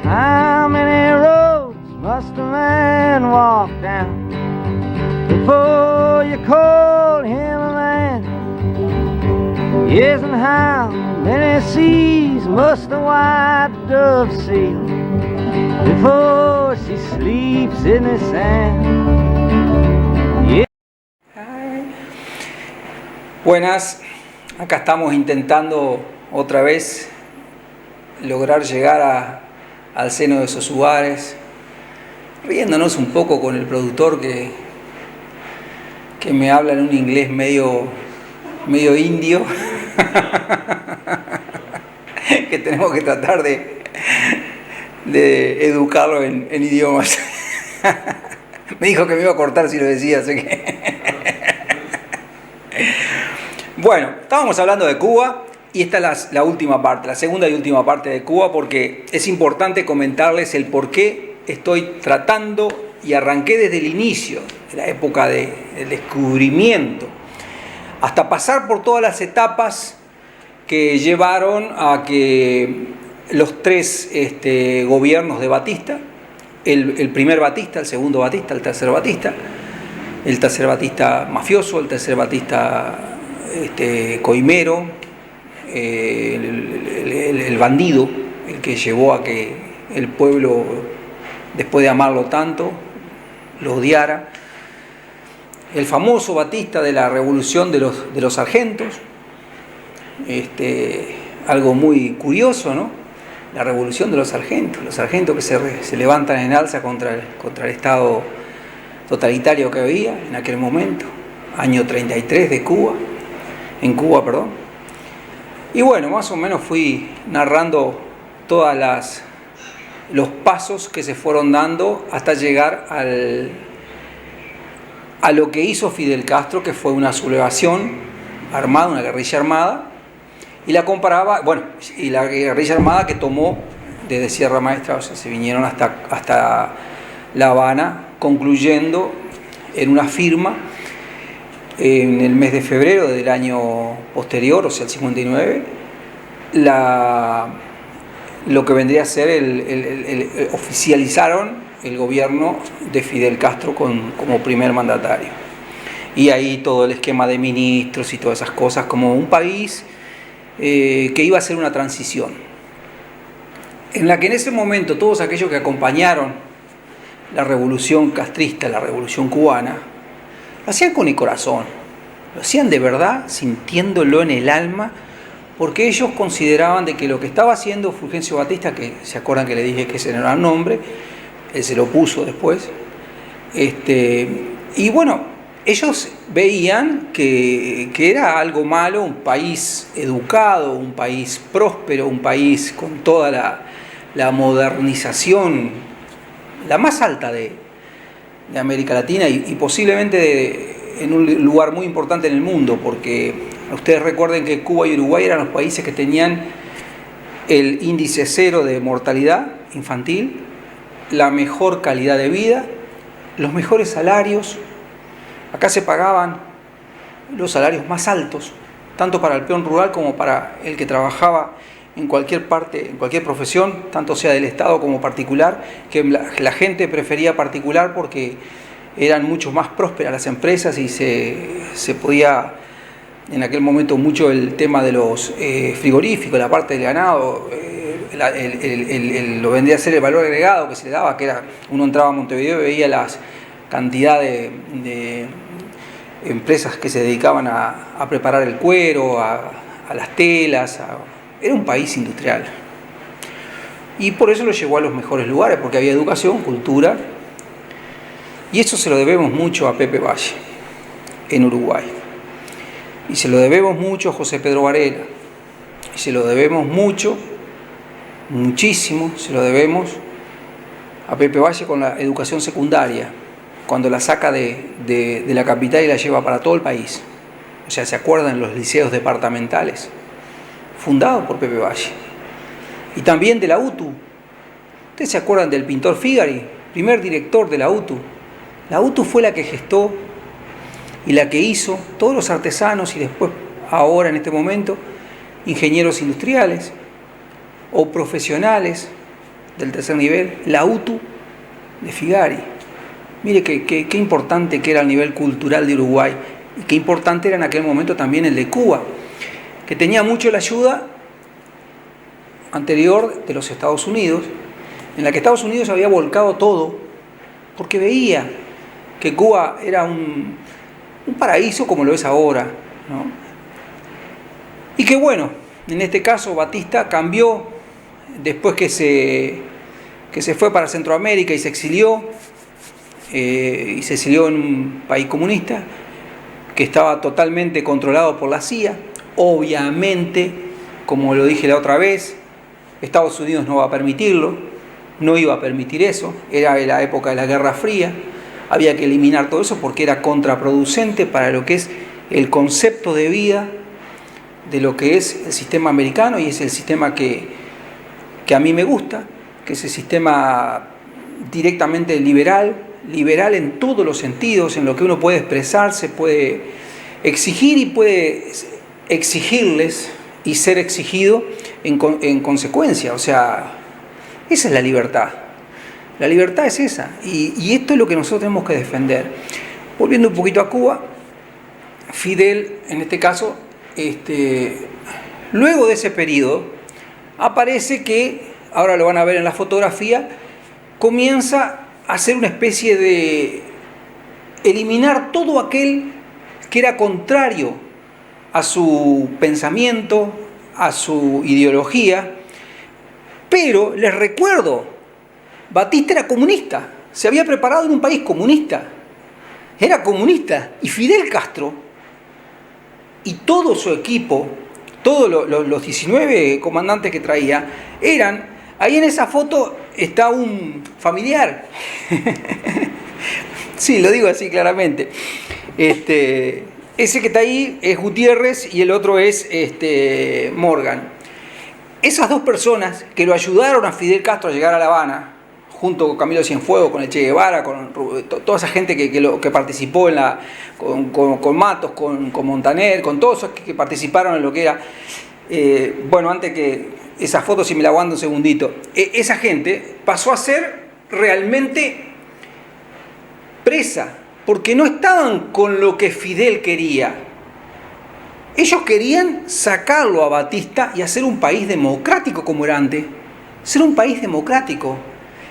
How many roads must a man walk down before you call him a man? Yes, and how many seas must the white dove sail before she sleeps in the sand? Yeah. Buenas, acá estamos intentando otra vez lograr llegar al seno de esos lugares, riéndonos un poco con el productor que me habla en un inglés medio indio, que tenemos que tratar de educarlo en idiomas. Me dijo que me iba a cortar si lo decía, así que... Bueno, estábamos hablando de Cuba y esta es la última parte, la segunda y última parte de Cuba, porque es importante comentarles el por qué estoy tratando y arranqué desde el inicio, de la época del descubrimiento, hasta pasar por todas las etapas que llevaron a que los tres gobiernos de Batista, el primer Batista, el segundo Batista, el tercer Batista mafioso, el tercer Batista coimero, el bandido, el que llevó a que el pueblo, después de amarlo tanto, lo odiara. El famoso Batista de la revolución de los sargentos, algo muy curioso, ¿no? La revolución de los sargentos que se levantan en alza contra el Estado totalitario que había en aquel momento, año 33 en Cuba. Y bueno, más o menos fui narrando todos los pasos que se fueron dando hasta llegar a lo que hizo Fidel Castro, que fue una sublevación armada, una guerrilla armada, y la guerrilla armada que tomó desde Sierra Maestra, o sea, se vinieron hasta La Habana, concluyendo en una firma en el mes de febrero del año posterior, o sea, el 59, lo que vendría a ser oficializaron el gobierno de Fidel Castro como primer mandatario. Y ahí todo el esquema de ministros y todas esas cosas, como un país que iba a ser una transición, en la que en ese momento todos aquellos que acompañaron la revolución castrista, la revolución cubana, lo hacían con el corazón, lo hacían de verdad, sintiéndolo en el alma, porque ellos consideraban de que lo que estaba haciendo Fulgencio Batista, que se acuerdan que le dije que ese no era el nombre, él se lo puso después, y bueno, ellos veían que era algo malo, un país educado, un país próspero, un país con toda la modernización, la más alta de América Latina y posiblemente en un lugar muy importante en el mundo, porque ustedes recuerden que Cuba y Uruguay eran los países que tenían el índice cero de mortalidad infantil, la mejor calidad de vida, los mejores salarios. Acá se pagaban los salarios más altos, tanto para el peón rural como para el que trabajaba en cualquier parte, en cualquier profesión, tanto sea del Estado como particular, que la gente prefería particular porque eran mucho más prósperas las empresas y se podía, en aquel momento, mucho el tema de los frigoríficos, la parte del ganado, lo vendría a ser el valor agregado que se le daba, que era, uno entraba a Montevideo y veía las cantidades de empresas que se dedicaban a preparar el cuero, a las telas, era un país industrial. Y por eso lo llevó a los mejores lugares, porque había educación, cultura, y eso se lo debemos mucho a Pepe Valle, en Uruguay. Y se lo debemos mucho a José Pedro Varela. Y se lo debemos muchísimo, se lo debemos a Pepe Valle con la educación secundaria, cuando la saca de la capital y la lleva para todo el país. O sea, ¿se acuerdan los liceos departamentales? Fundados por Pepe Valle. Y también de la UTU. ¿Ustedes se acuerdan del pintor Figari, primer director de la UTU? La UTU fue la que gestó y la que hizo todos los artesanos y después, ahora en este momento, ingenieros industriales o profesionales del tercer nivel, la UTU de Figari. Mire qué importante que era el nivel cultural de Uruguay y qué importante era en aquel momento también el de Cuba, que tenía mucho la ayuda anterior de los Estados Unidos, en la que Estados Unidos había volcado todo porque veía que Cuba era un paraíso como lo es ahora, ¿no? Y que bueno, en este caso Batista cambió después que se fue para Centroamérica y se exilió en un país comunista que estaba totalmente controlado por la CIA. Obviamente, como lo dije la otra vez, Estados Unidos no va a permitirlo, no iba a permitir eso, era la época de la Guerra Fría, había que eliminar todo eso porque era contraproducente para lo que es el concepto de vida de lo que es el sistema americano, y es el sistema que a mí me gusta, que es el sistema directamente liberal en todos los sentidos, en lo que uno puede expresarse, puede exigir y puede exigirles y ser exigido en consecuencia. O sea, esa es la libertad. La libertad es esa, y esto es lo que nosotros tenemos que defender. Volviendo un poquito a Cuba, Fidel, en este caso, luego de ese periodo, aparece que, ahora lo van a ver en la fotografía, comienza a hacer una especie de eliminar todo aquel que era contrario a su pensamiento, a su ideología. Pero les recuerdo, Batista era comunista, se había preparado en un país comunista, era comunista, y Fidel Castro y todo su equipo, todos los 19 comandantes que traía, eran, ahí en esa foto está un familiar, sí, lo digo así claramente, ese que está ahí es Gutiérrez y el otro es Morgan. Esas dos personas que lo ayudaron a Fidel Castro a llegar a La Habana, junto con Camilo Cienfuegos, con el Che Guevara, con toda esa gente que participó con Matos, con Montaner, con todos esos que participaron en lo que era, bueno, antes que esa foto, si me la aguanto un segundito, esa gente pasó a ser realmente presa, porque no estaban con lo que Fidel quería. Ellos querían sacarlo a Batista y hacer un país democrático como era antes, ser un país democrático,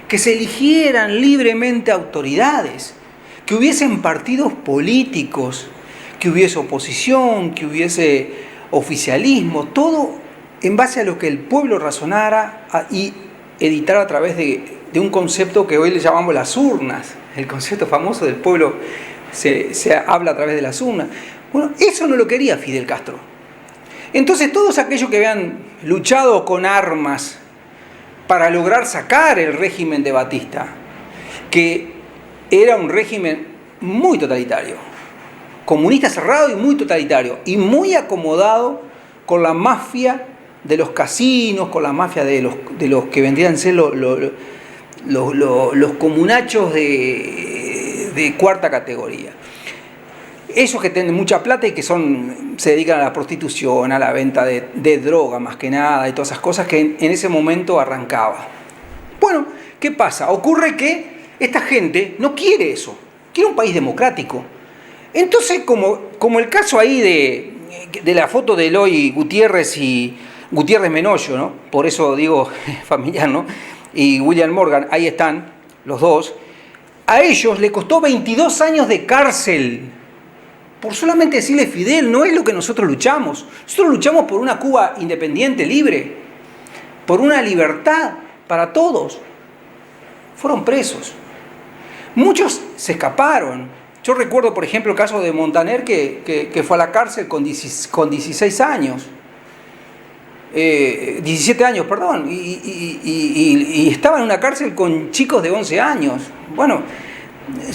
que se eligieran libremente autoridades, que hubiesen partidos políticos, que hubiese oposición, que hubiese oficialismo, todo en base a lo que el pueblo razonara y editara a través de un concepto que hoy le llamamos las urnas, el concepto famoso del pueblo se habla a través de las urnas. Bueno, eso no lo quería Fidel Castro. Entonces todos aquellos que habían luchado con armas para lograr sacar el régimen de Batista, que era un régimen muy totalitario, comunista cerrado y muy totalitario, y muy acomodado con la mafia de los casinos, con la mafia de los que vendrían a ser los comunachos de cuarta categoría. Esos que tienen mucha plata y que se dedican a la prostitución, a la venta de droga más que nada, y todas esas cosas que en ese momento arrancaba. Bueno, ¿qué pasa? Ocurre que esta gente no quiere eso, quiere un país democrático. Entonces, como el caso ahí de la foto de Eloy Gutiérrez y Gutiérrez Menollo, ¿no? Por eso digo familiar, ¿no? Y William Morgan, ahí están los dos. A ellos le costó 22 años de cárcel por solamente decirle Fidel, no es lo que nosotros luchamos. Nosotros luchamos por una Cuba independiente, libre, por una libertad para todos. Fueron presos. Muchos se escaparon. Yo recuerdo, por ejemplo, el caso de Montaner, que fue a la cárcel con 16 años. 17 años, perdón. Y estaba en una cárcel con chicos de 11 años. Bueno,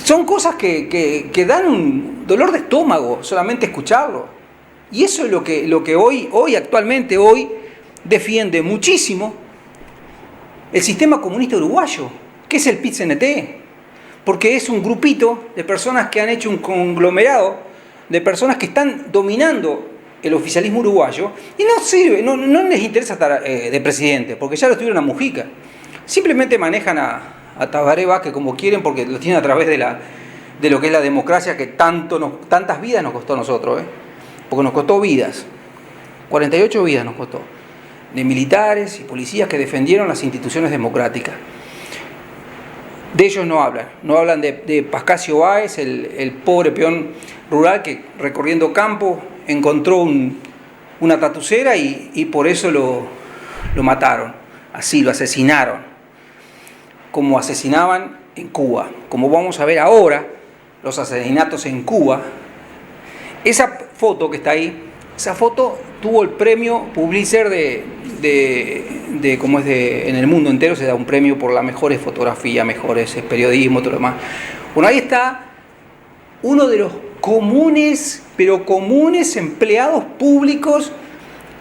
son cosas que dan un dolor de estómago solamente escucharlo. Y eso es lo que hoy actualmente defiende muchísimo el sistema comunista uruguayo, que es el PIT-CNT, porque es un grupito de personas que han hecho un conglomerado de personas que están dominando el oficialismo uruguayo y no sirve, no les interesa estar de presidente, porque ya lo estuvieron a Mujica. simplemente manejan a Tabaré Vázquez como quieren porque lo tienen a través de lo que es la democracia que tantas vidas nos costó a nosotros, porque nos costó vidas, 48 vidas nos costó, de militares y policías que defendieron las instituciones democráticas. De ellos no hablan de Pascasio Báez, el pobre peón rural que recorriendo campo encontró una tatucera y por eso lo mataron, así lo asesinaron, como asesinaban en Cuba, como vamos a ver ahora los asesinatos en Cuba. Esa foto que está ahí, esa foto tuvo el premio Pulitzer en el mundo entero se da un premio por las mejores fotografías, mejores periodismo, todo lo demás. Bueno, ahí está uno de los comunes empleados públicos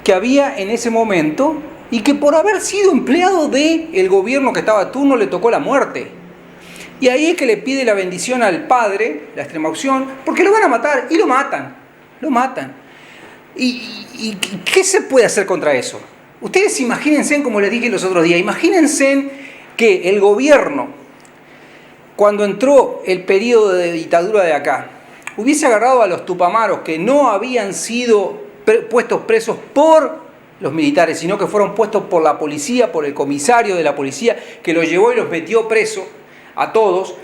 que había en ese momento y que por haber sido empleado del gobierno que estaba a turno le tocó la muerte. Y ahí es que le pide la bendición al padre, la extrema unción, porque lo van a matar y lo matan. ¿Y qué se puede hacer contra eso? Ustedes imagínense, como les dije los otros días, imagínense que el gobierno, cuando entró el periodo de dictadura de acá, hubiese agarrado a los tupamaros que no habían sido puestos presos por los militares, sino que fueron puestos por la policía, por el comisario de la policía, que los llevó y los metió presos a todos,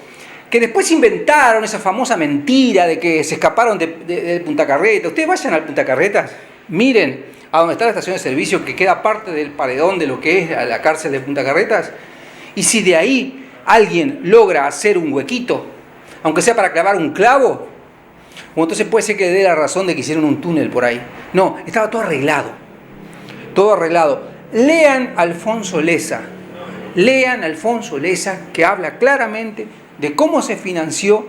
que después inventaron esa famosa mentira de que se escaparon de Punta Carretas. Ustedes vayan al Punta Carretas, miren a donde está la estación de servicio, que queda parte del paredón de lo que es la cárcel de Punta Carretas, y si de ahí alguien logra hacer un huequito, aunque sea para clavar un clavo, o entonces puede ser que le dé la razón de que hicieron un túnel por ahí. No, estaba todo arreglado. Todo arreglado. Lean Alfonso Lessa, que habla claramente de cómo se financió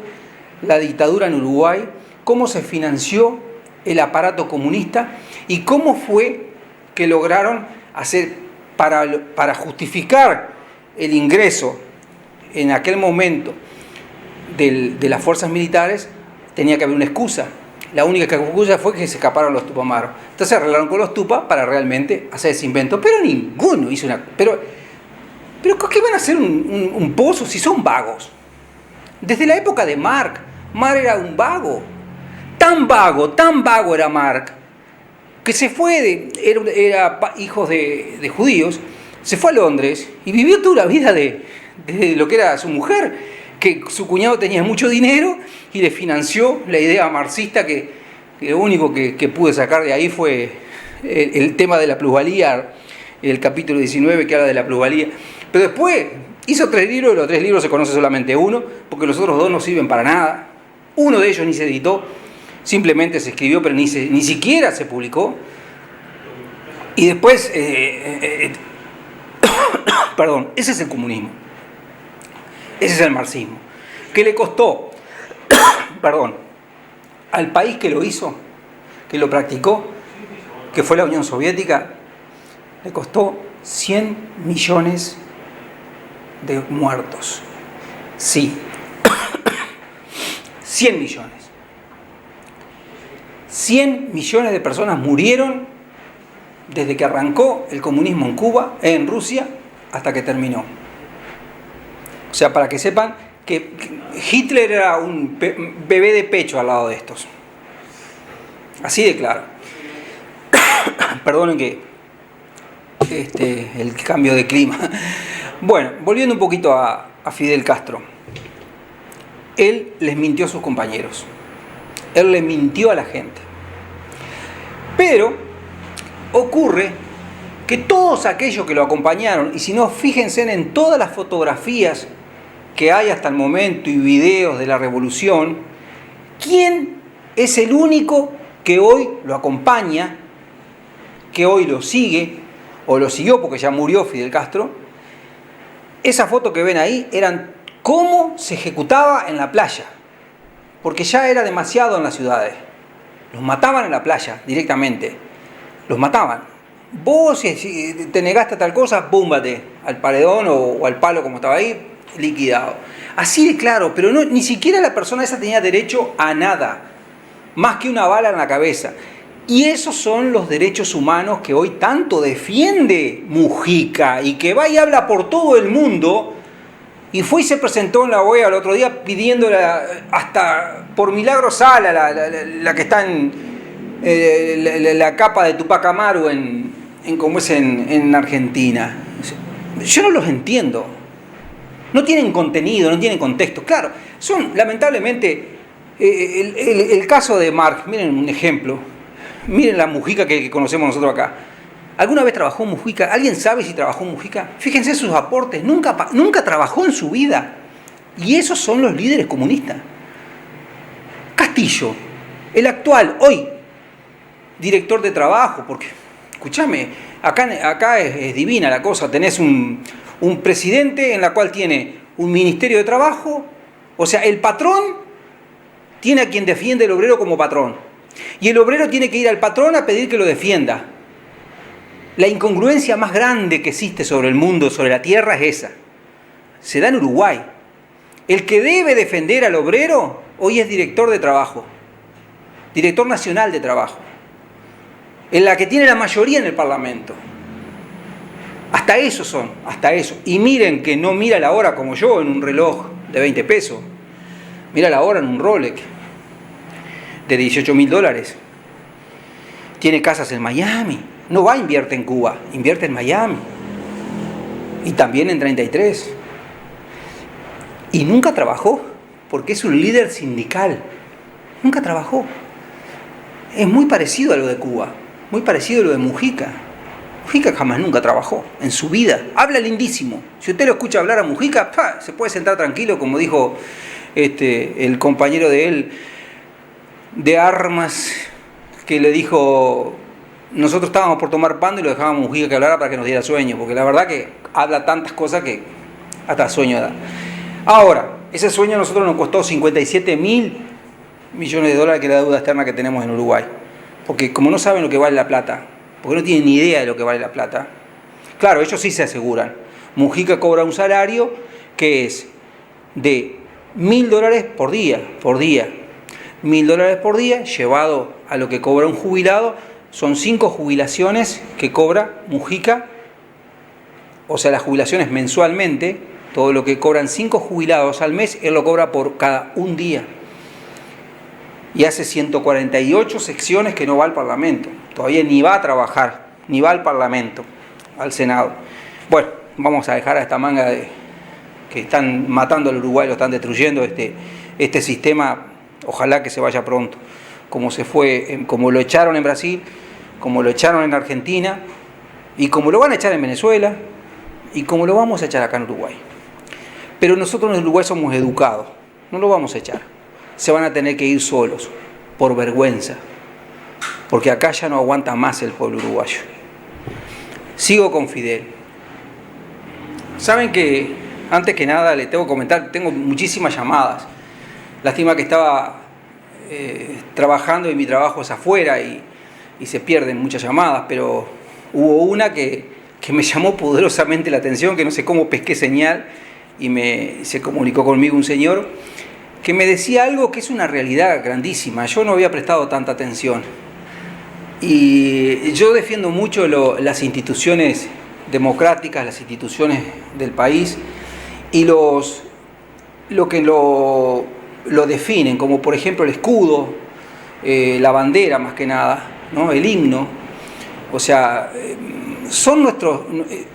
la dictadura en Uruguay, cómo se financió el aparato comunista y cómo fue que lograron hacer para justificar el ingreso en aquel momento de las fuerzas militares. Tenía que haber una excusa. La única excusa fue que se escaparon los tupamaros. Entonces arreglaron con los tupas para realmente hacer ese invento. Pero ninguno hizo una... Pero ¿qué van a hacer un pozo si son vagos? Desde la época de Marx era un vago. Tan vago era Marx, que se fue, era hijo de judíos, se fue a Londres y vivió toda la vida de lo que era su mujer, que su cuñado tenía mucho dinero y le financió la idea marxista, que lo único que pude sacar de ahí fue el tema de la plusvalía, el capítulo 19 que habla de la plusvalía. Pero después hizo 3 libros, de los 3 libros se conoce solamente uno, porque los otros 2 no sirven para nada. Uno de ellos ni se editó, simplemente se escribió, pero ni siquiera se publicó. Y después, perdón, ese es el comunismo. Ese es el marxismo. ¿Qué le costó? Perdón, al país que lo hizo, que lo practicó, que fue la Unión Soviética, le costó 100 millones de muertos. Sí, 100 millones. 100 millones de personas murieron desde que arrancó el comunismo en Cuba, en Rusia, hasta que terminó. O sea, para que sepan que Hitler era un bebé de pecho al lado de estos. Así de claro. Perdonen que el cambio de clima. Bueno, volviendo un poquito a Fidel Castro. Él les mintió a sus compañeros. Él le mintió a la gente. Pero ocurre que todos aquellos que lo acompañaron, y si no, fíjense en todas las fotografías que hay hasta el momento y videos de la revolución, ¿quién es el único que hoy lo acompaña, que hoy lo sigue, o lo siguió porque ya murió Fidel Castro? Esa foto que ven ahí eran cómo se ejecutaba en la playa, porque ya era demasiado en las ciudades. Los mataban en la playa directamente, los mataban. Vos, si te negaste a tal cosa, búmbate al paredón o al palo como estaba ahí, liquidado. Así de claro, pero ni siquiera la persona esa tenía derecho a nada, más que una bala en la cabeza. Y esos son los derechos humanos que hoy tanto defiende Mujica y que va y habla por todo el mundo. Y fue y se presentó en la OEA el otro día pidiendo hasta por milagro Sala, la que está en la capa de Tupac Amaru en Argentina. Yo no los entiendo. No tienen contenido, no tienen contexto. Claro, son lamentablemente el caso de Marx. Miren un ejemplo. Miren la Mujica que conocemos nosotros acá. ¿Alguna vez trabajó Mujica? ¿Alguien sabe si trabajó Mujica? Fíjense sus aportes. Nunca trabajó en su vida. Y esos son los líderes comunistas. Castillo, el actual, hoy, director de trabajo, porque, escúchame, acá es divina la cosa. Tenés un presidente en la cual tiene un ministerio de trabajo. O sea, el patrón tiene a quien defiende el obrero como patrón. Y el obrero tiene que ir al patrón a pedir que lo defienda. La incongruencia más grande que existe sobre el mundo, sobre la tierra, es esa. Se da en Uruguay. El que debe defender al obrero hoy es director de trabajo. Director nacional de trabajo. En la que tiene la mayoría en el Parlamento. Hasta eso son, hasta eso. Y miren que no mira la hora como yo en un reloj de 20 pesos. Mira la hora en un Rolex de $18.000. Tiene casas en Miami. No va a invierte en Cuba, invierte en Miami. Y también en 33. Y nunca trabajó, porque es un líder sindical. Nunca trabajó. Es muy parecido a lo de Cuba, muy parecido a lo de Mujica. Mujica jamás nunca trabajó en su vida. Habla lindísimo. Si usted lo escucha hablar a Mujica, se puede sentar tranquilo, como dijo el compañero de él, de armas, que le dijo, nosotros estábamos por tomar pan y lo dejábamos Mujica que hablara para que nos diera sueño, porque la verdad que habla tantas cosas que hasta sueño da. Ahora, ese sueño a nosotros nos costó $57.000 millones, que es la deuda externa que tenemos en Uruguay, porque como no saben lo que vale la plata, porque no tienen ni idea de lo que vale la plata, claro, ellos sí se aseguran. Mujica cobra un salario que es de $1.000 por día, $1.000 por día, llevado a lo que cobra un jubilado, son 5 jubilaciones que cobra Mujica, o sea, las jubilaciones mensualmente, todo lo que cobran 5 jubilados al mes, él lo cobra por cada un día. Y hace 148 secciones que no va al Parlamento, todavía ni va a trabajar, ni va al Parlamento, al Senado. Bueno, vamos a dejar a esta manga que están matando al Uruguay, lo están destruyendo, este sistema. Ojalá que se vaya pronto, como se fue, como lo echaron en Brasil, como lo echaron en Argentina, y como lo van a echar en Venezuela, y como lo vamos a echar acá en Uruguay. Pero nosotros en Uruguay somos educados, no lo vamos a echar. Se van a tener que ir solos, por vergüenza, porque acá ya no aguanta más el pueblo uruguayo. Sigo con Fidel. Saben que, antes que nada, les tengo que comentar, tengo muchísimas llamadas. Lástima que estaba trabajando y mi trabajo es afuera y se pierden muchas llamadas, pero hubo una que me llamó poderosamente la atención, que no sé cómo pesqué señal y se comunicó conmigo un señor que me decía algo que es una realidad grandísima. Yo no había prestado tanta atención. Y yo defiendo mucho las instituciones democráticas, las instituciones del país y lo que lo definen, como por ejemplo el escudo, la bandera más que nada, ¿no? El himno. O sea, son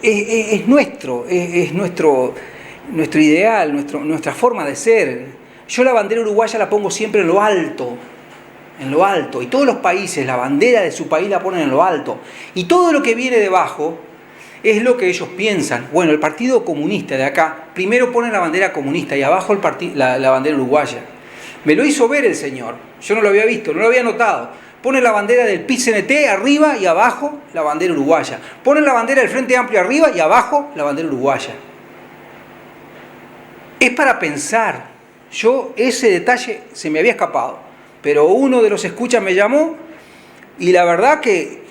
es nuestro ideal, nuestra forma de ser. Yo la bandera uruguaya la pongo siempre en lo alto, y todos los países la bandera de su país la ponen en lo alto, y todo lo que viene debajo es lo que ellos piensan. Bueno, el Partido Comunista de acá primero pone la bandera comunista y abajo la bandera uruguaya. Me lo hizo ver el señor, yo no lo había visto, no lo había notado. Pone la bandera del PIT-CNT arriba y abajo la bandera uruguaya. Pone la bandera del Frente Amplio arriba y abajo la bandera uruguaya. Es para pensar. Ese detalle se me había escapado, pero uno de los escuchas me llamó y la verdad que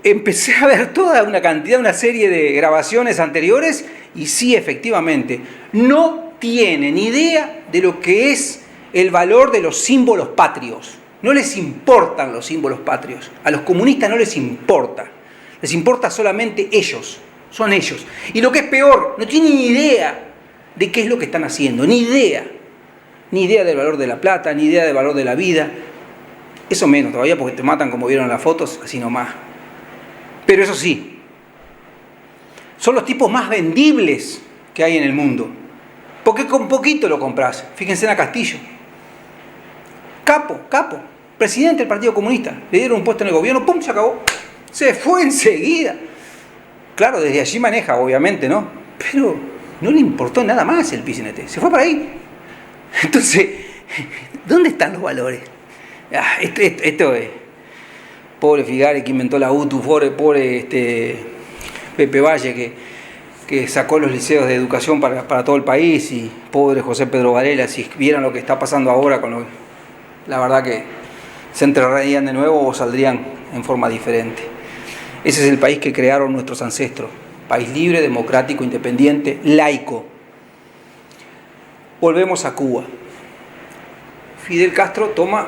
empecé a ver una serie de grabaciones anteriores y sí, efectivamente, no tienen idea de lo que es el valor de los símbolos patrios. No les importan los símbolos patrios. A los comunistas no les importa. Les importa solamente ellos. Son ellos. Y lo que es peor, no tienen ni idea de qué es lo que están haciendo. Ni idea. Ni idea del valor de la plata, ni idea del valor de la vida. Eso menos todavía porque te matan como vieron en las fotos, así nomás. Pero eso sí, son los tipos más vendibles que hay en el mundo. Porque con poquito lo compras. Fíjense en a Castillo. Capo, presidente del Partido Comunista. Le dieron un puesto en el gobierno, ¡pum!, se acabó. Se fue enseguida. Claro, desde allí maneja, obviamente, ¿no? Pero no le importó nada más el PCNT. Se fue para ahí. Entonces, ¿dónde están los valores? Esto es... Pobre Figari que inventó la UTU, pobre Pepe Valle que sacó los liceos de educación para todo el país, y pobre José Pedro Varela, si vieran lo que está pasando ahora, la verdad que se enterrarían de nuevo o saldrían en forma diferente. Ese es el país que crearon nuestros ancestros, país libre, democrático, independiente, laico. Volvemos a Cuba. Fidel Castro toma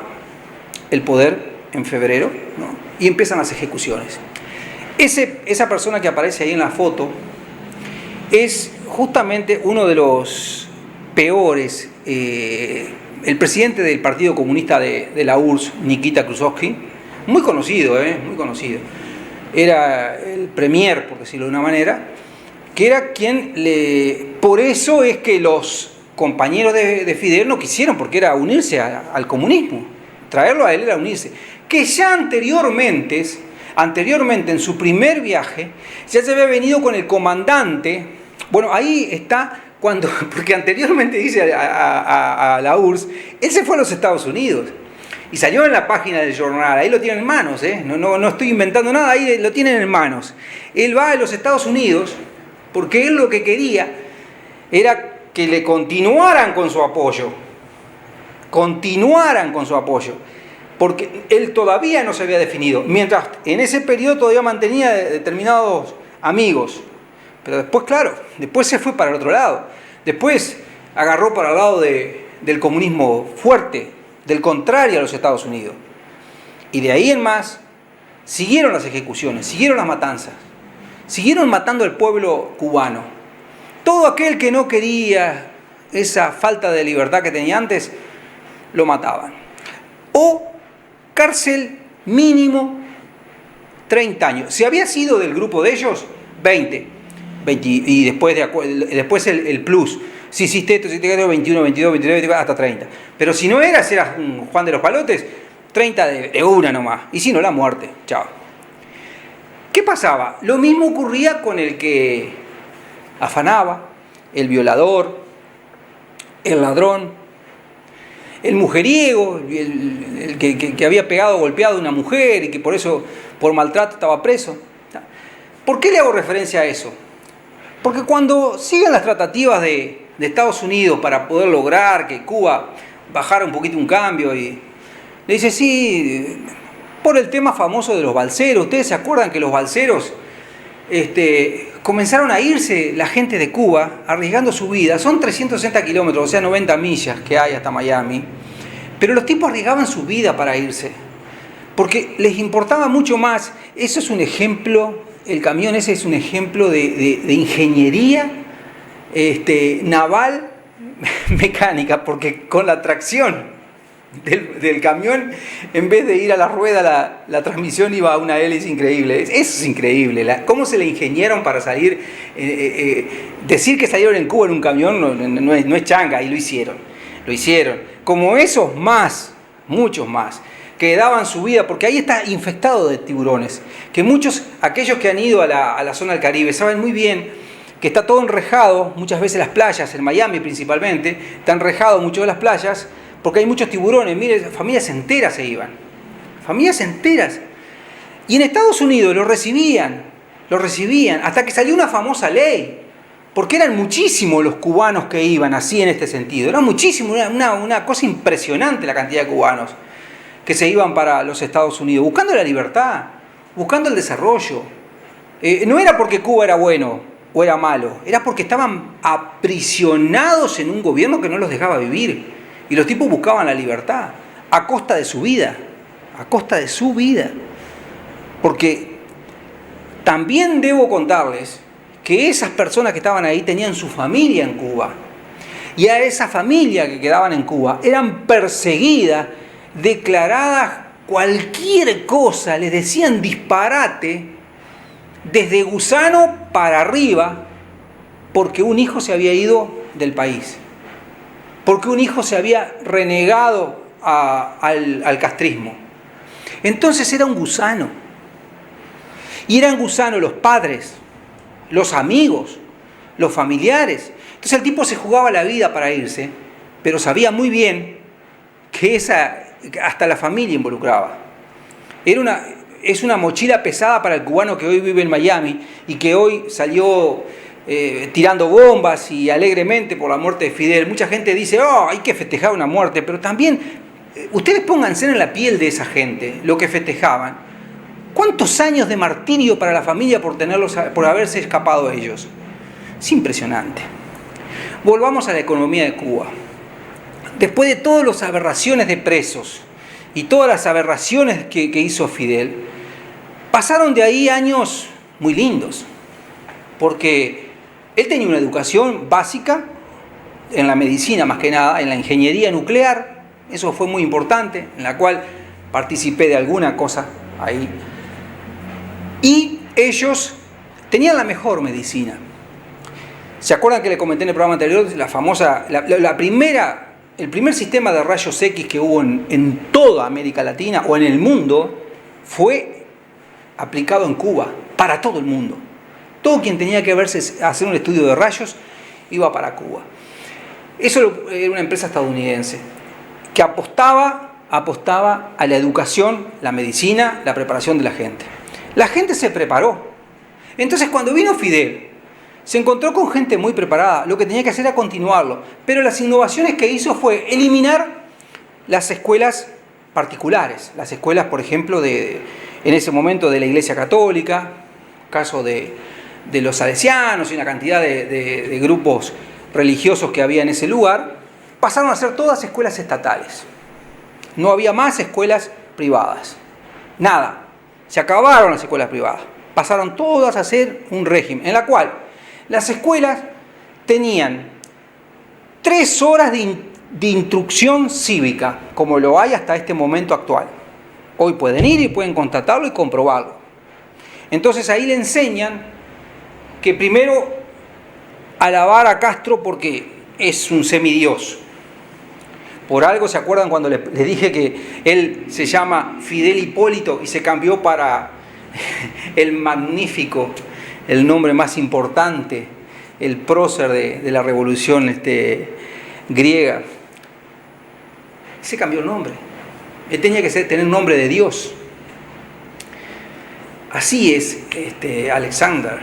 el poder en febrero, ¿no? Y empiezan las ejecuciones. Esa persona que aparece ahí en la foto es justamente uno de los peores, el presidente del Partido Comunista de la URSS, Nikita Khrushchev, muy conocido, muy conocido. Era el premier, por decirlo de una manera, que era por eso es que los compañeros de Fidel no quisieron, porque era unirse al comunismo. Traerlo a él era unirse. Que ya anteriormente en su primer viaje, ya se había venido con el comandante. Bueno, ahí está porque anteriormente dice a la URSS, él se fue a los Estados Unidos y salió en la página del jornal, ahí lo tienen en manos, no estoy inventando nada, ahí lo tienen en manos. Él va a los Estados Unidos porque él lo que quería era que le continuaran con su apoyo, porque él todavía no se había definido, mientras en ese periodo todavía mantenía determinados amigos, pero después, claro, después se fue para el otro lado, después agarró para el lado del comunismo fuerte, del contrario a los Estados Unidos, y de ahí en más siguieron las ejecuciones, siguieron las matanzas, siguieron matando al pueblo cubano. Todo aquel que no quería esa falta de libertad que tenía antes, lo mataban. O cárcel mínimo 30 años. Si había sido del grupo de ellos, 20 y después el plus. Si hiciste esto, si te quedó 21, 22, 23, 24, hasta 30. Pero si no eras un Juan de los Palotes, 30 de una nomás. Y si no, la muerte. Chao. ¿Qué pasaba? Lo mismo ocurría con el que afanaba, el violador, el ladrón, el mujeriego, el que había pegado, golpeado a una mujer y que por eso, por maltrato, estaba preso. ¿Por qué le hago referencia a eso? Porque cuando sigan las tratativas de Estados Unidos para poder lograr que Cuba bajara un poquito un cambio, y le dice, sí, por el tema famoso de los balseros. ¿Ustedes se acuerdan que los balseros comenzaron a irse la gente de Cuba arriesgando su vida? Son 360 kilómetros, o sea 90 millas que hay hasta Miami, pero los tipos arriesgaban su vida para irse porque les importaba mucho más. Eso es un ejemplo, el camión ese es un ejemplo de ingeniería naval mecánica, porque con la tracción del camión, en vez de ir a la rueda, la transmisión iba a una hélice increíble. Eso es increíble. ¿Cómo se le ingeniaron para salir? Decir que salieron en Cuba en un camión no es changa, y lo hicieron. Como esos más, muchos más, que daban su vida, porque ahí está infectado de tiburones, que aquellos que han ido a la zona del Caribe, saben muy bien que está todo enrejado, muchas veces las playas, en Miami principalmente, está enrejado mucho de las playas, porque hay muchos tiburones. Mire, familias enteras se iban. Familias enteras. Y en Estados Unidos lo recibían, hasta que salió una famosa ley, porque eran muchísimos los cubanos que iban así en este sentido. Era muchísimo, una cosa impresionante la cantidad de cubanos que se iban para los Estados Unidos, buscando la libertad, buscando el desarrollo. No era porque Cuba era bueno o era malo, era porque estaban aprisionados en un gobierno que no los dejaba vivir. Y los tipos buscaban la libertad. a costa de su vida, a costa de su vida. Porque también debo contarles que esas personas que estaban ahí tenían su familia en Cuba. Y a esa familia que quedaban en Cuba eran perseguidas, declaradas cualquier cosa, les decían disparate, desde gusano para arriba, porque un hijo se había ido del país, porque un hijo se había renegado al castrismo. Entonces era un gusano. Y eran gusanos los padres, los amigos, los familiares. Entonces el tipo se jugaba la vida para irse, pero sabía muy bien que hasta la familia involucraba. Es una mochila pesada para el cubano que hoy vive en Miami y que hoy salió tirando bombas y alegremente por la muerte de Fidel. Mucha gente dice, hay que festejar una muerte, pero también ustedes pónganse en la piel de esa gente, lo que festejaban. ¿Cuántos años de martirio para la familia por haberse escapado ellos? Es impresionante. Volvamos a la economía de Cuba. Después de todas las aberraciones de presos y todas las aberraciones que hizo Fidel, pasaron de ahí años muy lindos, porque él tenía una educación básica en la medicina más que nada, en la ingeniería nuclear, eso fue muy importante, en la cual participé de alguna cosa ahí, y ellos tenían la mejor medicina. ¿Se acuerdan que les comenté en el programa anterior la famosa, el primer sistema de rayos X que hubo en toda América Latina o en el mundo fue aplicado en Cuba, para todo el mundo? Todo quien tenía que hacer un estudio de rayos iba para Cuba. Eso era una empresa estadounidense que apostaba a la educación, la medicina, la preparación de la gente. La gente se preparó. Entonces cuando vino Fidel, se encontró con gente muy preparada, lo que tenía que hacer era continuarlo. Pero las innovaciones que hizo fue eliminar las escuelas particulares, las escuelas, por ejemplo, en ese momento de la Iglesia Católica, caso de los salesianos y una cantidad de grupos religiosos que había en ese lugar, pasaron a ser todas escuelas estatales. No había más escuelas privadas. Nada. Se acabaron las escuelas privadas. Pasaron todas a ser un régimen en la cual las escuelas tenían 3 horas de instrucción cívica, como lo hay hasta este momento actual. Hoy pueden ir y pueden constatarlo y comprobarlo. Entonces ahí le enseñan que primero alabar a Castro porque es un semidios. Por algo, ¿se acuerdan cuando les dije que él se llama Fidel Hipólito y se cambió para el magnífico, el nombre más importante, el prócer de la revolución griega? Se cambió el nombre. Él tenía que tener nombre de Dios. Así es Alexander.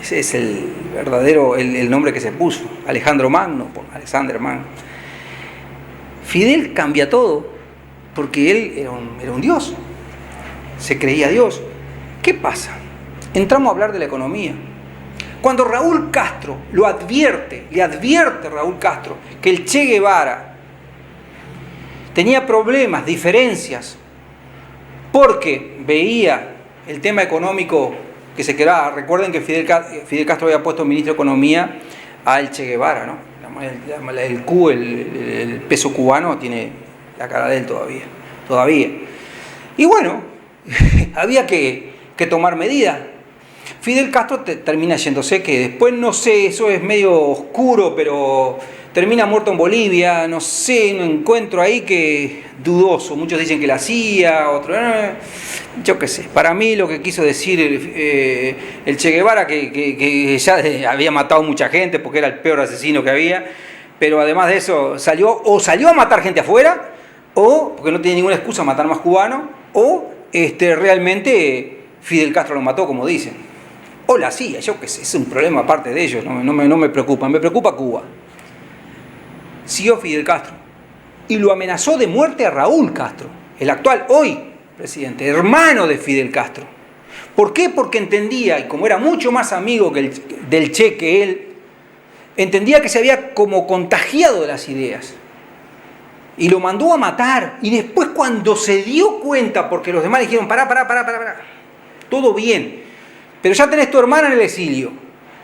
Ese es el verdadero, el nombre que se puso. Alejandro Magno, Alexander Magno. Fidel cambia todo, porque él era un dios. Se creía Dios. ¿Qué pasa? Entramos a hablar de la economía. Cuando Raúl Castro le advierte Raúl Castro que el Che Guevara tenía problemas, diferencias, porque veía el tema económico que se quedaba. Recuerden que Fidel Castro había puesto ministro de Economía al Che Guevara, ¿no? El peso cubano tiene la cara de él todavía. Y bueno, había que tomar medidas. Fidel Castro termina yéndose, que después no sé, eso es medio oscuro, pero termina muerto en Bolivia, no sé, un encuentro ahí que dudoso. Muchos dicen que la CIA, otros, yo qué sé. Para mí lo que quiso decir el Che Guevara, que ya había matado mucha gente porque era el peor asesino que había, pero además de eso salió a matar gente afuera, o porque no tenía ninguna excusa matar más cubanos, o realmente Fidel Castro lo mató, como dicen. O la CIA, yo qué sé, es un problema aparte de ellos, no me preocupa, me preocupa Cuba. Siguió Fidel Castro y lo amenazó de muerte a Raúl Castro, el actual, hoy, presidente, hermano de Fidel Castro. ¿Por qué? Porque entendía, y como era mucho más amigo del Che que él, entendía que se había como contagiado de las ideas. y lo mandó a matar. Y después cuando se dio cuenta, porque los demás le dijeron, pará, todo bien, pero ya tenés tu hermana en el exilio,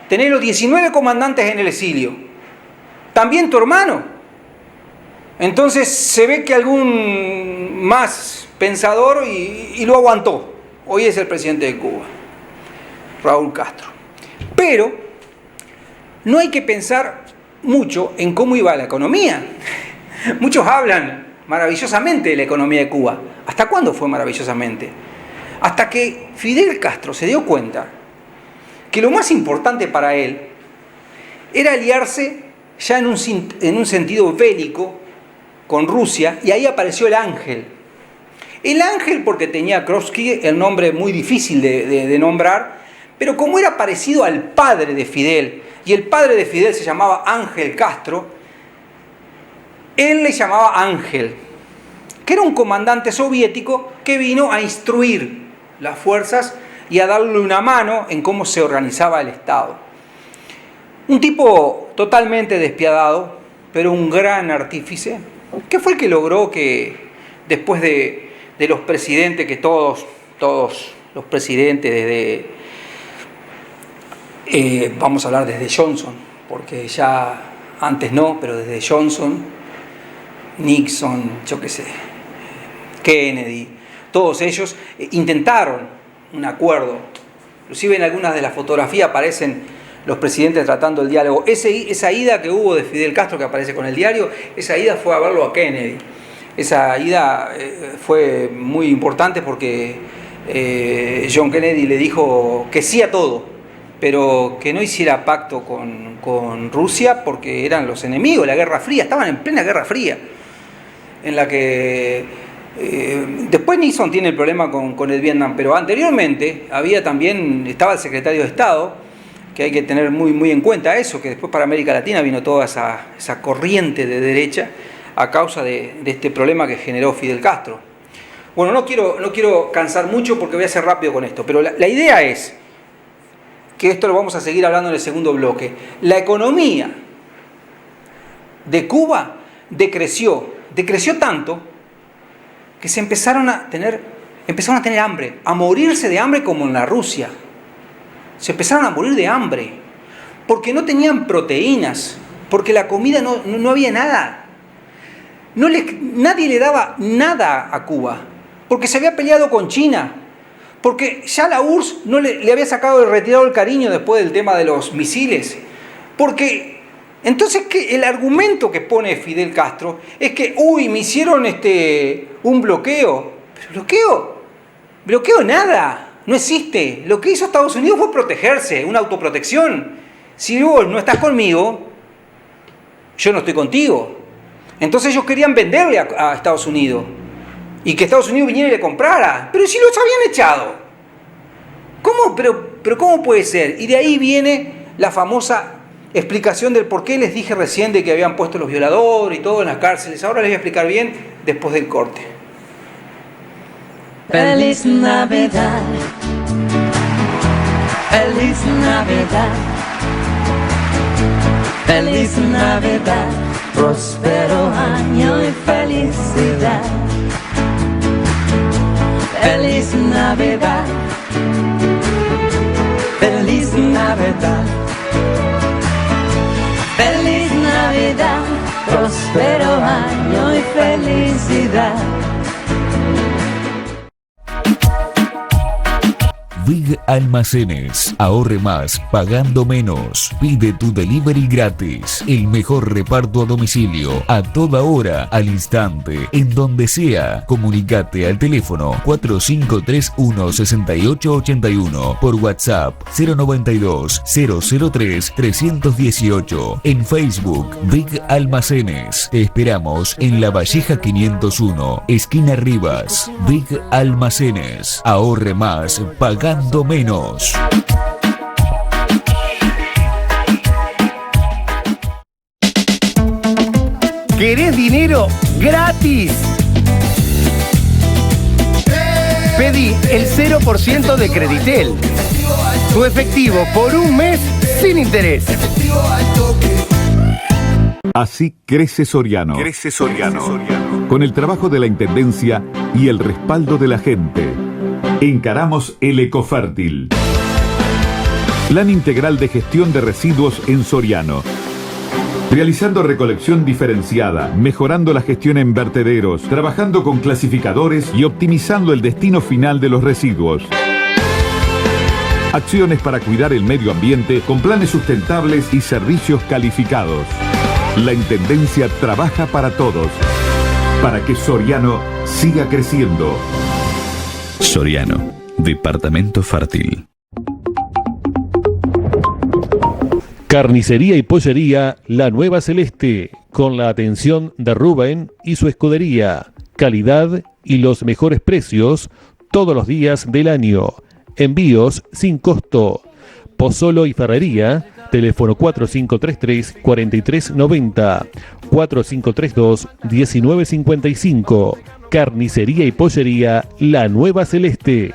tenés los 19 comandantes en el exilio, también tu hermano. Entonces se ve que algún más pensador y lo aguantó. Hoy es el presidente de Cuba, Raúl Castro. Pero no hay que pensar mucho en cómo iba la economía. Muchos hablan maravillosamente de la economía de Cuba. ¿Hasta cuándo fue maravillosamente? Hasta que Fidel Castro se dio cuenta que lo más importante para él era aliarse ya en un sentido bélico con Rusia, y ahí apareció el Ángel. El Ángel porque tenía Krosky, el nombre muy difícil de nombrar, pero como era parecido al padre de Fidel, y el padre de Fidel se llamaba Ángel Castro, él le llamaba Ángel, que era un comandante soviético que vino a instruir las fuerzas y a darle una mano en cómo se organizaba el Estado. Un tipo totalmente despiadado, pero un gran artífice, que fue el que logró que después de los presidentes, que todos los presidentes desde, vamos a hablar desde Johnson, porque ya antes no, pero desde Johnson, Nixon, yo qué sé, Kennedy, todos ellos intentaron un acuerdo. Inclusive en algunas de las fotografías aparecen los presidentes tratando el diálogo. Esa ida que hubo de Fidel Castro, que aparece con el diario, esa ida fue a verlo a Kennedy. Esa ida fue muy importante porque John Kennedy le dijo que sí a todo, pero que no hiciera pacto con Rusia porque eran los enemigos, la Guerra Fría, estaban en plena Guerra Fría, en la que después Nixon tiene el problema con el Vietnam, pero anteriormente estaba el secretario de Estado, que hay que tener muy en cuenta eso, que después para América Latina vino toda esa corriente de derecha a causa de este problema que generó Fidel Castro. Bueno, no quiero cansar mucho porque voy a ser rápido con esto, pero la idea es que esto lo vamos a seguir hablando en el segundo bloque. La economía de Cuba decreció tanto que se empezaron a tener hambre, a morirse de hambre como en la Rusia. Se empezaron a morir de hambre, porque no tenían proteínas, porque la comida no había nada. Nadie le daba nada a Cuba, porque se había peleado con China, porque ya la URSS le había retirado el cariño después del tema de los misiles. Porque, entonces, el argumento que pone Fidel Castro es que, me hicieron un bloqueo. Pero bloqueo nada. No existe. Lo que hizo Estados Unidos fue protegerse, una autoprotección. Si vos no estás conmigo, yo no estoy contigo. Entonces ellos querían venderle a Estados Unidos y que Estados Unidos viniera y le comprara. Pero si los habían echado. ¿Cómo? Pero ¿cómo puede ser? Y de ahí viene la famosa explicación del por qué les dije recién de que habían puesto los violadores y todo en las cárceles. Ahora les voy a explicar bien después del corte. Feliz Navidad, feliz Navidad, feliz Navidad, próspero año y felicidad. Feliz Navidad, feliz Navidad, feliz Navidad, próspero año y felicidad. Big Almacenes. Ahorre más pagando menos. Pide tu delivery gratis. El mejor reparto a domicilio. A toda hora, al instante, en donde sea. Comunicate al teléfono 4531-6881. Por WhatsApp 092-003-318. En Facebook, Big Almacenes. Te esperamos en La Valleja 501, esquina Rivas. Big Almacenes. Ahorre más pagando menos. ¿Querés dinero gratis? Pedí el 0% de Creditel. Tu efectivo por un mes sin interés. Así crece Soriano. Crece Soriano. Con el trabajo de la Intendencia y el respaldo de la gente. Encaramos el Ecofértil. Plan integral de gestión de residuos en Soriano. Realizando recolección diferenciada, mejorando la gestión en vertederos, trabajando con clasificadores y optimizando el destino final de los residuos. Acciones para cuidar el medio ambiente con planes sustentables y servicios calificados. La Intendencia trabaja para todos, para que Soriano siga creciendo. Soriano, Departamento Fértil. Carnicería y pollería La Nueva Celeste, con la atención de Rubén y su escudería. Calidad y los mejores precios todos los días del año. Envíos sin costo. Pozzolo y Ferrería, teléfono 4533-4390, 4532-1955. Carnicería y pollería La Nueva Celeste.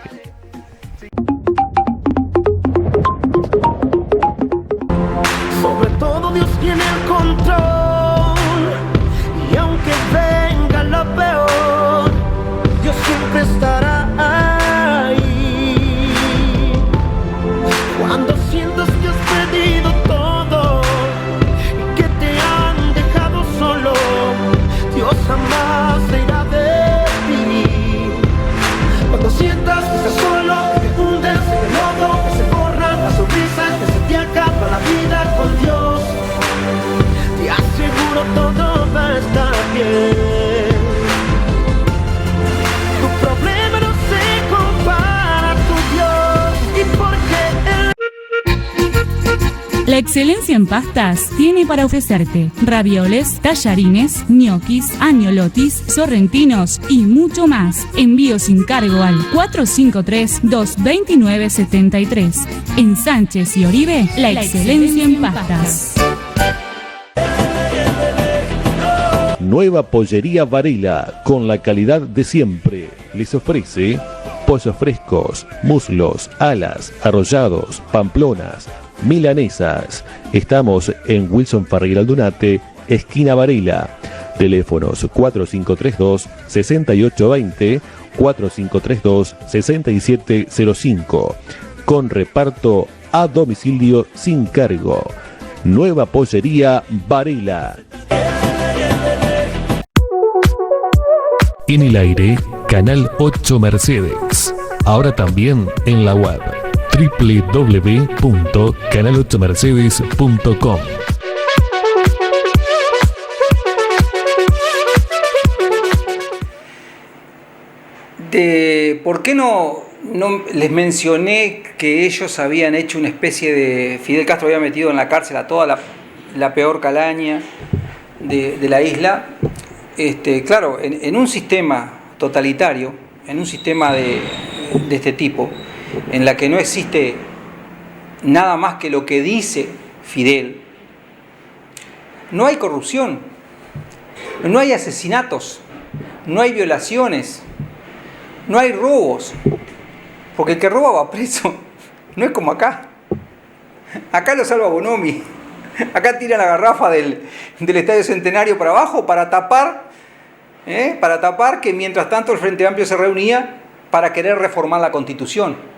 Sobre todo Dios tiene el control, y aunque venga lo peor, Dios siempre estará ahí. Cuando sientas que has perdido todo y que te han dejado solo, Dios jamás se irá de ti. Cuando sientas que estás solo, que te hundes en el lodo, que se borran las sonrisas, que se te acaba la vida con Dios, te aseguro todo va a estar bien. Tu problema no se compara a tu Dios, y porque Él... La excelencia en pastas tiene para ofrecerte ravioles, tallarines, ñoquis, agnolotis, sorrentinos y mucho más. Envío sin cargo al 453-229-73. En Sánchez y Oribe, la excelencia en pastas. Nueva Pollería Varela, con la calidad de siempre. Les ofrece pollos frescos, muslos, alas, arrollados, pamplonas, milanesas. Estamos en Wilson Ferreira Aldunate, esquina Varela. Teléfonos 4532-6820, 4532-6705. Con reparto a domicilio sin cargo. Nueva Pollería Varela. En el aire, Canal 8 Mercedes. Ahora también en la web www.canal8mercedes.com. ¿Por qué no les mencioné que ellos habían hecho una especie de... Fidel Castro había metido en la cárcel a toda la peor calaña de la isla? Claro, en un sistema totalitario, en un sistema de este tipo, en la que no existe nada más que lo que dice Fidel, no hay corrupción, no hay asesinatos, no hay violaciones, no hay robos, porque el que roba va preso. No es como acá. Acá lo salva Bonomi. Acá tira la garrafa del Estadio Centenario para abajo para tapar que mientras tanto el Frente Amplio se reunía para querer reformar la Constitución.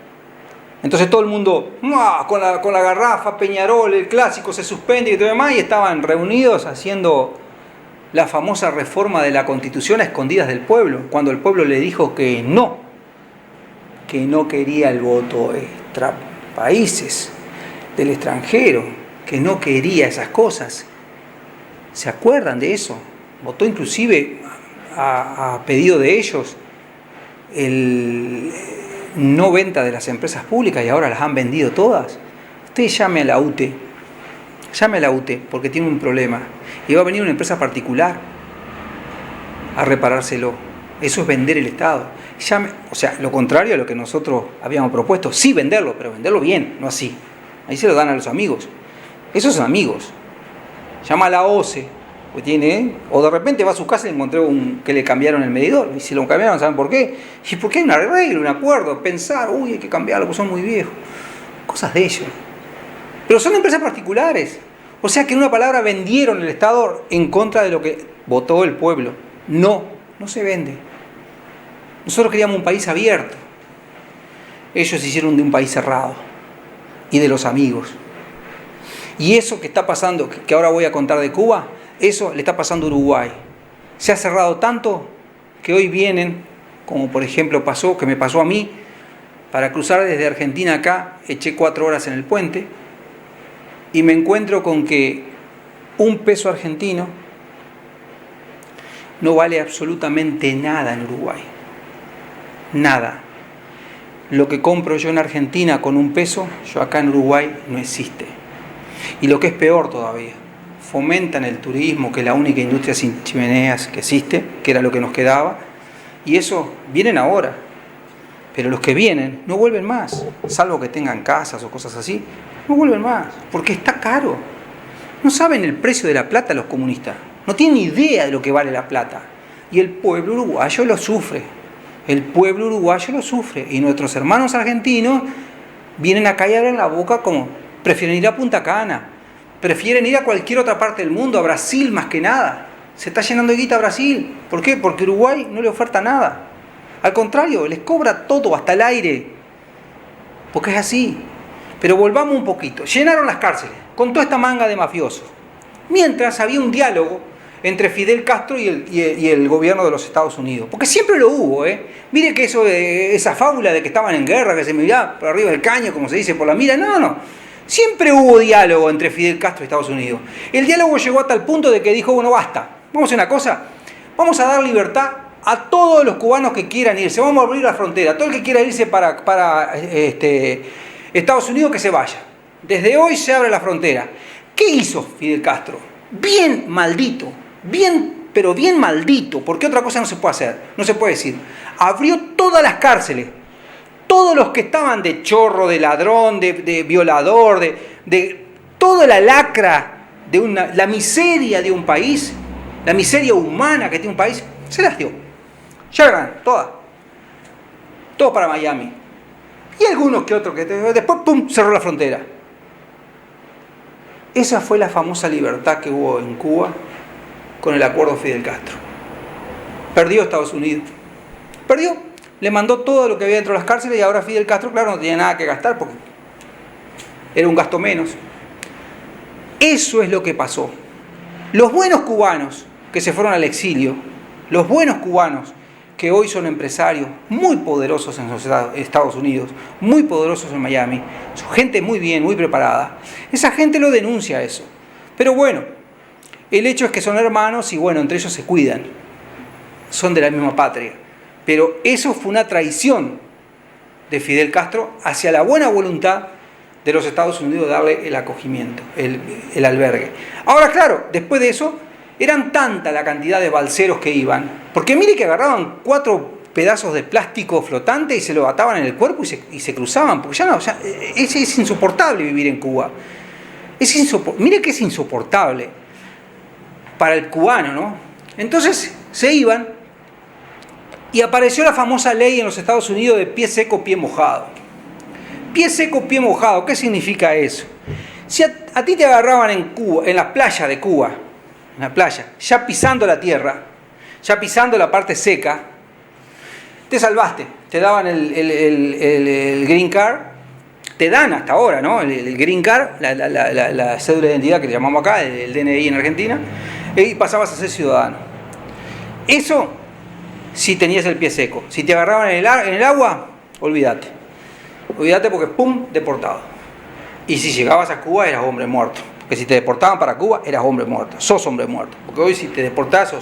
Entonces todo el mundo con la garrafa, Peñarol, el clásico se suspende y todo demás, y estaban reunidos haciendo la famosa reforma de la Constitución a escondidas del pueblo, cuando el pueblo le dijo que no quería el voto extra países del extranjero, que no quería esas cosas. ¿Se acuerdan de eso? Votó inclusive a pedido de ellos el no venta de las empresas públicas, y ahora las han vendido todas. Usted llame a la UTE, porque tiene un problema y va a venir una empresa particular a reparárselo. Eso es vender el Estado. O sea, lo contrario a lo que nosotros habíamos propuesto. Sí venderlo, pero venderlo bien, no así. Ahí se lo dan a los amigos. Esos son amigos. Llama a la OCE, o de repente va a su casa y encontró que le cambiaron el medidor. Y si lo cambiaron, ¿saben por qué? Y porque hay un arreglo, un acuerdo, pensar, hay que cambiarlo, porque son muy viejos. Cosas de ellos. Pero son empresas particulares. O sea que en una palabra vendieron el Estado en contra de lo que votó el pueblo. No se vende. Nosotros queríamos un país abierto. Ellos hicieron de un país cerrado y de los amigos. Y eso que está pasando, que ahora voy a contar de Cuba, eso le está pasando a Uruguay. Se ha cerrado tanto que hoy vienen, como por ejemplo pasó, que me pasó a mí, para cruzar desde Argentina acá, eché 4 horas en el puente y me encuentro con que un peso argentino no vale absolutamente nada en Uruguay. Nada. Lo que compro yo en Argentina con un peso, yo acá en Uruguay no existe. Y lo que es peor todavía, fomentan el turismo, que es la única industria sin chimeneas que existe, que era lo que nos quedaba, y eso vienen ahora, pero los que vienen no vuelven más, salvo que tengan casas o cosas así, no vuelven más, porque está caro. No saben el precio de la plata los comunistas, no tienen idea de lo que vale la plata, y el pueblo uruguayo lo sufre, y nuestros hermanos argentinos vienen acá y abren la boca como prefieren ir a Punta Cana, prefieren ir a cualquier otra parte del mundo, a Brasil más que nada. Se está llenando de guita a Brasil. ¿Por qué? Porque Uruguay no le oferta nada. Al contrario, les cobra todo, hasta el aire. Porque es así. Pero volvamos un poquito. Llenaron las cárceles con toda esta manga de mafiosos. Mientras había un diálogo entre Fidel Castro y el gobierno de los Estados Unidos. Porque siempre lo hubo, ¿eh? Mire que esa fábula de que estaban en guerra, que se miraba por arriba del caño, como se dice, por la mira. No. Siempre hubo diálogo entre Fidel Castro y Estados Unidos. El diálogo llegó a tal punto de que dijo, bueno, basta. Vamos a hacer una cosa. Vamos a dar libertad a todos los cubanos que quieran irse. Vamos a abrir la frontera. Todo el que quiera irse para Estados Unidos, que se vaya. Desde hoy se abre la frontera. ¿Qué hizo Fidel Castro? Bien maldito. Pero bien maldito. Porque otra cosa no se puede hacer. No se puede decir. Abrió todas las cárceles. Todos los que estaban de chorro, de ladrón, de violador, de toda la lacra, la miseria de un país, la miseria humana que tiene un país, se las dio. Llegan, todas. Todo para Miami. Y algunos que otros que después, ¡pum!, cerró la frontera. Esa fue la famosa libertad que hubo en Cuba con el acuerdo Fidel Castro. Perdió Estados Unidos. Perdió. Le mandó todo lo que había dentro de las cárceles y ahora Fidel Castro, claro, no tenía nada que gastar porque era un gasto menos. Eso es lo que pasó. Los buenos cubanos que se fueron al exilio, los buenos cubanos que hoy son empresarios muy poderosos en los Estados Unidos, muy poderosos en Miami, son gente muy bien, muy preparada. Esa gente lo denuncia eso. Pero bueno, el hecho es que son hermanos y bueno, entre ellos se cuidan. Son de la misma patria. Pero eso fue una traición de Fidel Castro hacia la buena voluntad de los Estados Unidos de darle el acogimiento, el albergue. Ahora, claro, después de eso, eran tanta la cantidad de balseros que iban, porque mire que agarraban 4 pedazos de plástico flotante y se lo ataban en el cuerpo y se cruzaban, porque es insoportable vivir en Cuba. Mire que es insoportable para el cubano, ¿no? Entonces se iban. Y apareció la famosa ley en los Estados Unidos de pie seco, pie mojado. Pie seco, pie mojado, ¿qué significa eso? Si a ti te agarraban en Cuba, en la playa de Cuba, en la playa, ya pisando la tierra, ya pisando la parte seca, te salvaste, te daban el green card, te dan hasta ahora, ¿no? El green card, la cédula de identidad que le llamamos acá, el DNI en Argentina, y pasabas a ser ciudadano. Eso si tenías el pie seco. Si te agarraban en el agua, olvídate. Olvídate porque ¡pum!, deportado. Y si llegabas a Cuba eras hombre muerto. Porque si te deportaban para Cuba eras hombre muerto. Sos hombre muerto. Porque hoy si te deportás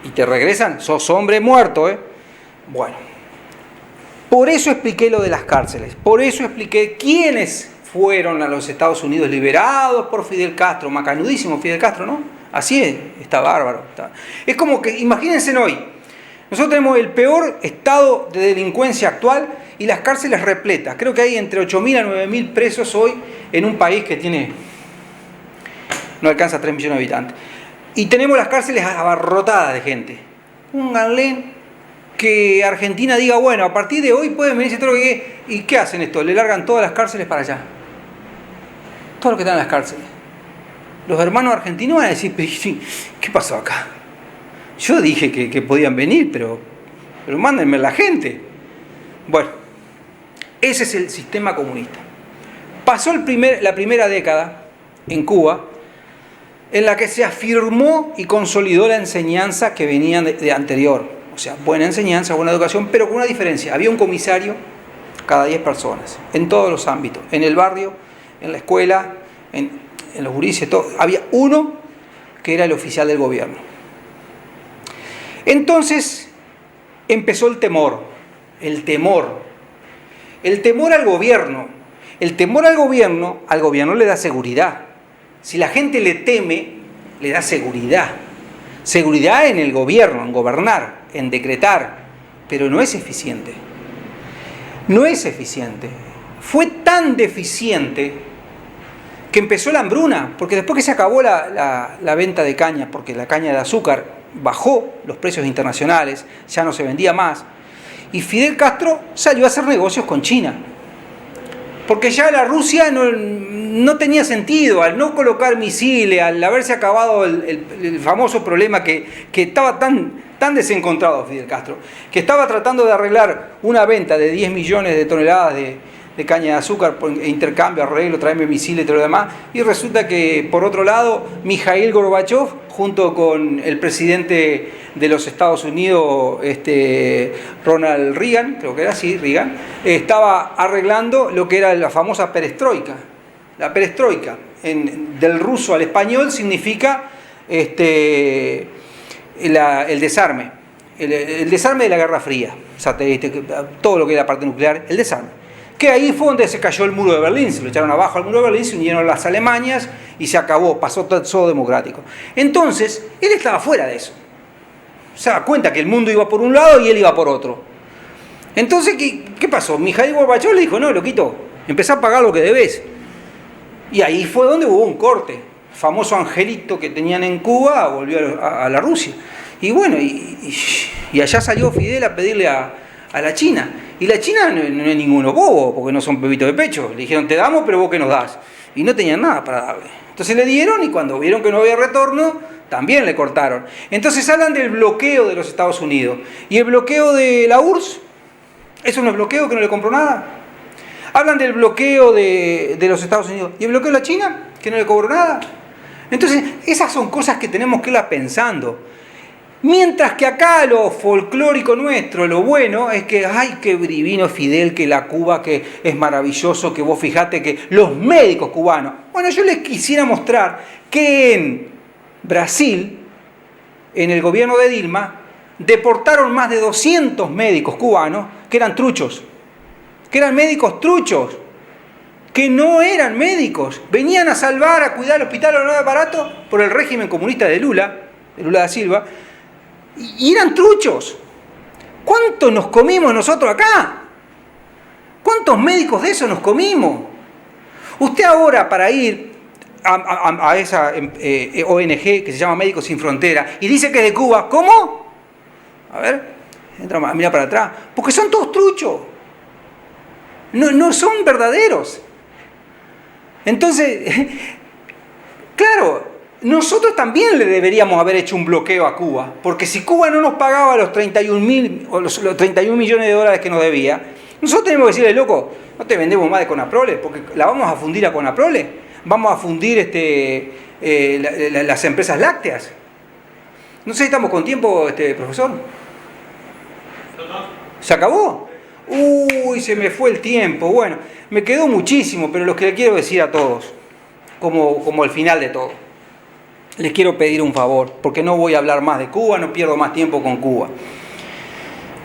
y te regresan, sos hombre muerto, ¿eh? Bueno. Por eso expliqué lo de las cárceles. Por eso expliqué quiénes fueron a los Estados Unidos liberados por Fidel Castro. Macanudísimo Fidel Castro, ¿no? Así es. Está bárbaro. Es como que, imagínense hoy. Nosotros tenemos el peor estado de delincuencia actual y las cárceles repletas. Creo que hay entre 8.000 a 9.000 presos hoy en un país que no alcanza 3 millones de habitantes. Y tenemos las cárceles abarrotadas de gente. Pónganle que Argentina diga, bueno, a partir de hoy pueden venirse todo lo que... ¿Y qué hacen esto? Le largan todas las cárceles para allá. Todo lo que están en las cárceles. los hermanos argentinos van a decir, ¿qué pasó acá? Yo dije que podían venir, pero mándenme la gente. Bueno, ese es el sistema comunista. Pasó la primera década en Cuba, en la que se afirmó y consolidó la enseñanza que venía de anterior. O sea, buena enseñanza, buena educación, pero con una diferencia. Había un comisario cada 10 personas, en todos los ámbitos, en el barrio, en la escuela, en los gurises, todo. Había uno que era el oficial del gobierno. Entonces empezó el temor al gobierno. El temor al gobierno le da seguridad. Si la gente le teme, le da seguridad. Seguridad en el gobierno, en gobernar, en decretar, pero no es eficiente. No es eficiente. Fue tan deficiente que empezó la hambruna, porque después que se acabó la venta de caña, porque la caña de azúcar bajó los precios internacionales, ya no se vendía más, y Fidel Castro salió a hacer negocios con China. Porque ya la Rusia no tenía sentido, al no colocar misiles, al haberse acabado el famoso problema que estaba tan desencontrado Fidel Castro, que estaba tratando de arreglar una venta de 10 millones de toneladas de caña de azúcar por intercambio, arreglo, tráeme misiles y todo lo demás, y resulta que por otro lado Mikhail Gorbachev, junto con el presidente de los Estados Unidos, Ronald Reagan, creo que era así, Reagan, estaba arreglando lo que era la famosa perestroika. La perestroika, del ruso al español, significa el desarme. El desarme de la Guerra Fría, todo lo que era la parte nuclear, el desarme. Que ahí fue donde se cayó el muro de Berlín, se lo echaron abajo al muro de Berlín, se unieron las Alemanias y se acabó, pasó todo democrático. Entonces, él estaba fuera de eso. Se da cuenta que el mundo iba por un lado y él iba por otro. Entonces, ¿qué pasó? Mikhail Gorbachev le dijo, no, loquito, empezá a pagar lo que debes. Y ahí fue donde hubo un corte. El famoso angelito que tenían en Cuba volvió a la Rusia. Y bueno, y allá salió Fidel a pedirle a la China. Y la China no es ninguno bobo, porque no son bebitos de pecho. Le dijeron, te damos, pero vos que nos das. Y no tenían nada para darle. Entonces le dieron y cuando vieron que no había retorno, también le cortaron. Entonces hablan del bloqueo de los Estados Unidos. ¿Y el bloqueo de la URSS? ¿Eso no es bloqueo, que no le compró nada? Hablan del bloqueo de los Estados Unidos. ¿Y el bloqueo de la China? Que no le cobró nada. Entonces, esas son cosas que tenemos que irlas pensando. Mientras que acá lo folclórico nuestro, lo bueno, es que, ay, qué divino Fidel, que la Cuba, que es maravilloso, que vos fijate que los médicos cubanos. Bueno, yo les quisiera mostrar que en Brasil, en el gobierno de Dilma, deportaron más de 200 médicos cubanos que eran truchos, que eran médicos truchos, que no eran médicos, venían a salvar, a cuidar el hospital o no de aparato por el régimen comunista de Lula da Silva, y eran truchos. ¿Cuántos nos comimos nosotros acá? ¿Cuántos médicos de eso nos comimos? Usted ahora, para ir a esa ONG que se llama Médicos Sin Fronteras y dice que es de Cuba, ¿cómo? A ver, mira para atrás, porque son todos truchos, no son verdaderos. Entonces, claro, nosotros también le deberíamos haber hecho un bloqueo a Cuba, porque si Cuba no nos pagaba los 31 millones de dólares que nos debía, nosotros tenemos que decirle, loco, no te vendemos más de Conaprole, porque la vamos a fundir a Conaprole, vamos a fundir las empresas lácteas. No sé si estamos con tiempo, profesor. ¿Se acabó? Uy, se me fue el tiempo. Bueno, me quedó muchísimo, pero lo que le quiero decir a todos, como el final de todo, les quiero pedir un favor, porque no voy a hablar más de Cuba, no pierdo más tiempo con Cuba.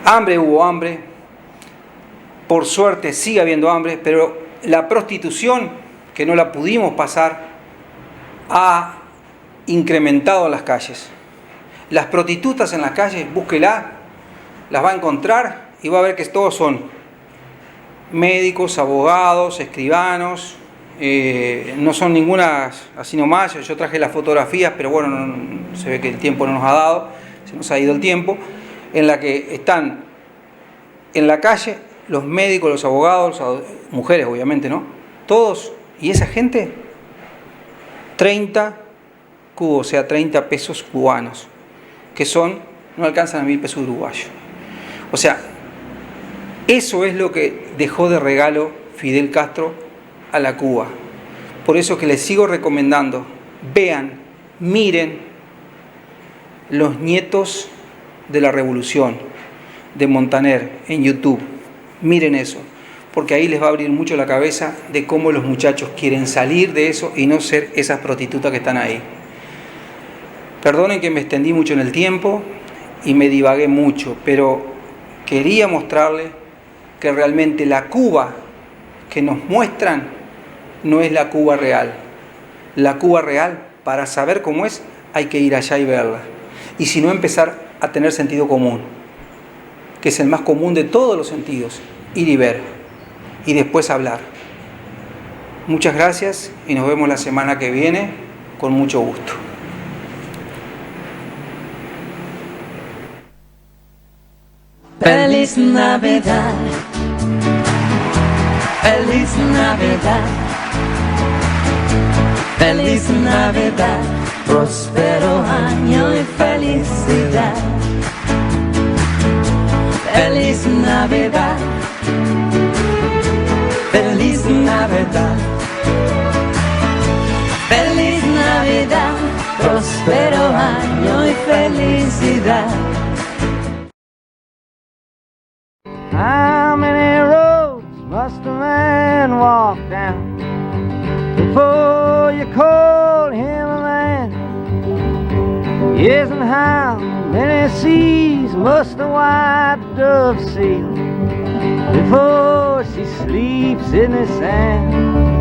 Hambre, hubo hambre, por suerte sigue habiendo hambre, pero la prostitución, que no la pudimos pasar, ha incrementado en las calles. Las prostitutas en las calles, búsquela, las va a encontrar y va a ver que todos son médicos, abogados, escribanos, no son ninguna así nomás. Yo traje las fotografías, pero bueno, se ve que el tiempo no nos ha dado, se nos ha ido el tiempo, en la que están en la calle los médicos, los abogados, mujeres obviamente, ¿no? Todos, y esa gente, 30, cubo, o sea, 30 pesos cubanos, que no alcanzan a 1.000 pesos uruguayos. O sea, eso es lo que dejó de regalo Fidel Castro a la Cuba. Por eso que les sigo recomendando, vean, miren Los Nietos de la Revolución de Montaner en YouTube. Miren eso, porque ahí les va a abrir mucho la cabeza de cómo los muchachos quieren salir de eso y no ser esas prostitutas que están ahí. Perdonen que me extendí mucho en el tiempo y me divagué mucho, pero quería mostrarles que realmente la Cuba que nos muestran no es la Cuba real. La Cuba real, para saber cómo es, hay que ir allá y verla. Y si no, empezar a tener sentido común, que es el más común de todos los sentidos, ir y ver, y después hablar. Muchas gracias y nos vemos la semana que viene, con mucho gusto. Feliz Navidad, feliz Navidad, feliz Navidad, próspero año y felicidad. Feliz Navidad, feliz Navidad, feliz Navidad, próspero año y felicidad. How many roads must a man walk down before you call him a man? Yes, and how many seas must a white dove sail before she sleeps in the sand?